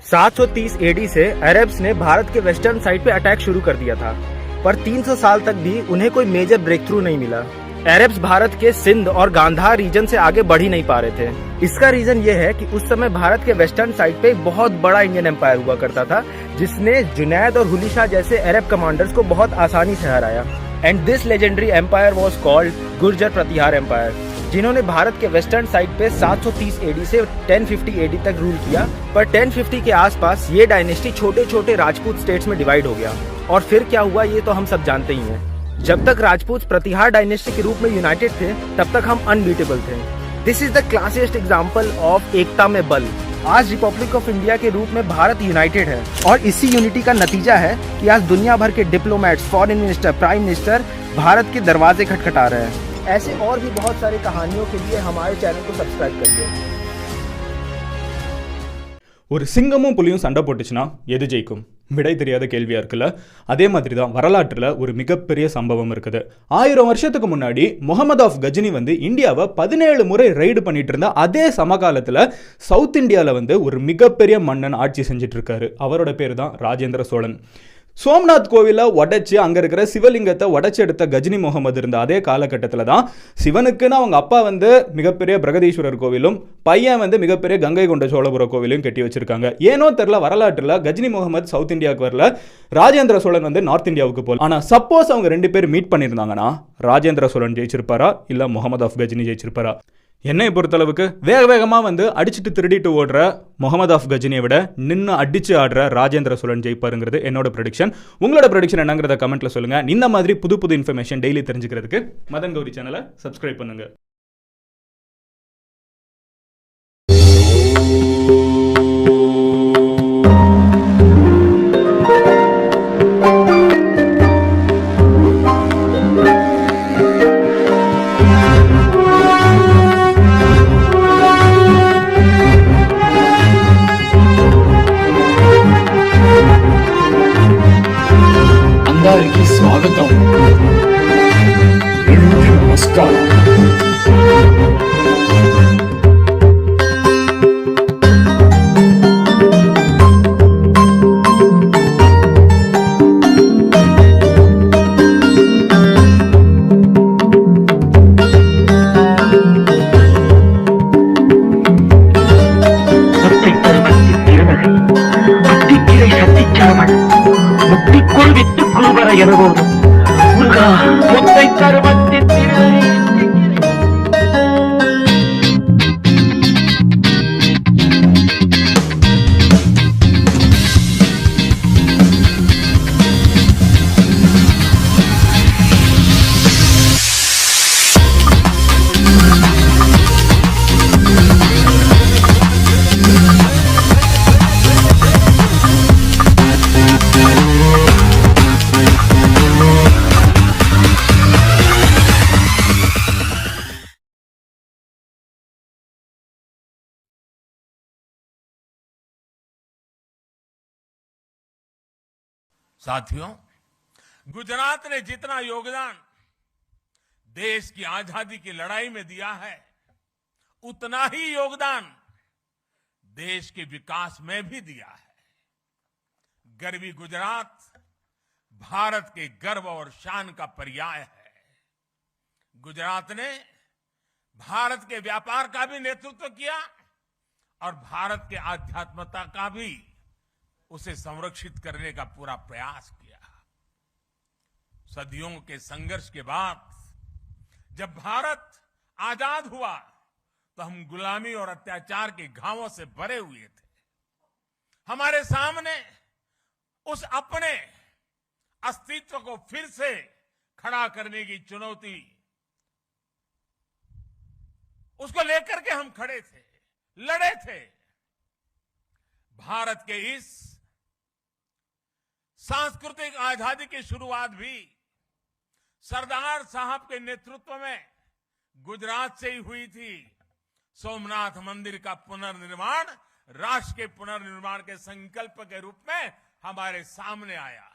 730 AD से Arabs ने भारत के वेस्टर्न साइड पे अटैक शुरू कर दिया था, पर 300 साल तक भी उन्हें कोई मेजर ब्रेक थ्रू नहीं मिला। अरब्स भारत के सिंध और गांधार रीजन से आगे बढ़ ही नहीं पा रहे थे। इसका रीजन ये है कि उस समय भारत के वेस्टर्न साइड पे एक बहुत बड़ा इंडियन एम्पायर हुआ करता था, जिसने जुनैद और हुली शाह जैसे अरब कमांडर्स को बहुत आसानी से हराया। And this legendary empire was called Gurjara Pratihara empire, जिन्होंने भारत के वेस्टर्न साइड पे 730 एडी से 1050 एडी तक रूल किया। पर 1050 के आसपास ये डायनेस्टी छोटे छोटे राजपूत स्टेट्स में डिवाइड हो गया। और फिर क्या हुआ ये तो हम सब जानते ही हैं। जब तक राजपूत प्रतिहार डायनेस्टी के रूप में यूनाइटेड थे, तब तक हम अनबीटेबल थे। This is the classiest example of एकता में बल। आज रिपब्लिक ऑफ इंडिया के रूप में भारत यूनाइटेड है, और इसी यूनिटी का नतीजा है कि आज दुनिया भर के diplomats, foreign minister, prime minister Bharat के दरवाजे खटखटा रहे हैं। ऐसे और भी बहुत सारी कहानियों के लिए हमारे चैनल को सब्सक्राइब करिए। ஒரு சிங்கமும் புலியும் சண்டை போட்டுச்சுன்னா எது ஜெயிக்கும்? விடை தெரியாத கேள்வியா இருக்குல்ல. அதே மாதிரி தான் வரலாற்றில் ஒரு மிகப்பெரிய சம்பவம் இருக்குது. 1000 வருஷத்துக்கு முன்னாடி முகமது ஆஃப் கஜினி இந்தியாவை 17 முறை ரைடு பண்ணிட்டு இருந்த அதே சமகாலத்தில் சவுத் இந்தியாவில் ஒரு மிகப்பெரிய மன்னன் ஆட்சி செஞ்சுட்டு இருக்காரு. அவரோட பேர் தான் ராஜேந்திர சோழன். சோம்நாத் கோவிலை உடைச்சு அங்கே இருக்கிற சிவலிங்கத்தை உடைச்சு எடுத்த கஜினி முகமது இருந்த அதே காலகட்டத்தில் தான் சிவனுக்குன்னு அவங்க அப்பா மிகப்பெரிய பிரகதீஸ்வரர் கோவிலும், பையன் மிகப்பெரிய கங்கை கொண்ட சோழபுர கோவிலையும் கட்டி வச்சிருக்காங்க. ஏனோ தெரியல, வரலாற்றில் கஜினி முகமது சவுத் இந்தியாவுக்கு வரல, ராஜேந்திர சோழன் நார்த் இந்தியாவுக்கு போகல. ஆனால் சப்போஸ் அவங்க 2 பேர் மீட் பண்ணியிருந்தாங்கன்னா ராஜேந்திர சோழன் ஜெயிச்சிருப்பாரா இல்லை முகமது ஆஃப் கஜினி ஜெயிச்சிருப்பாரா? என்னை பொறுத்தளவுக்கு வேகமாக அடிச்சுட்டு திருடிட்டு ஓடுற முகமது ஆஃப் கஜினியை விட நின்று அடிச்சு ஆடுற ராஜேந்திர சோழன் ஜெயிப்பாருங்கிறது என்னோட ப்ரெடிக்ஷன். உங்களோட ப்ரெடிக்ஷன் என்னங்கிறத கமெண்ட்ல சொல்லுங்க. இந்த மாதிரி புது இன்ஃபர்மேஷன் டெய்லி தெரிஞ்சுக்கிறதுக்கு மதன் கௌரி சேனலை சப்ஸ்கிரைப் பண்ணுங்க. అందరికీ స్వాగతం. నమస్కారం. எனவோடு முருகா முத்தை கருமத்தின் திருநகை. साथियों, गुजरात ने जितना योगदान देश की आजादी की लड़ाई में दिया है, उतना ही योगदान देश के विकास में भी दिया है। गर्वी गुजरात भारत के गर्व और शान का पर्याय है। गुजरात ने भारत के व्यापार का भी नेतृत्व किया और भारत के आध्यात्मता का भी उसे संरक्षित करने का पूरा प्रयास किया। सदियों के संघर्ष के बाद जब भारत आजाद हुआ तो हम गुलामी और अत्याचार के घावों से भरे हुए थे। हमारे सामने उस अपने अस्तित्व को फिर से खड़ा करने की चुनौती, उसको लेकर के हम खड़े थे, लड़े थे। भारत के इस सांस्कृतिक आजादी की शुरुआत भी सरदार साहब के नेतृत्व में गुजरात से ही हुई थी। सोमनाथ मंदिर का पुनर्निर्माण राष्ट्र के पुनर्निर्माण के संकल्प के रूप में हमारे सामने आया।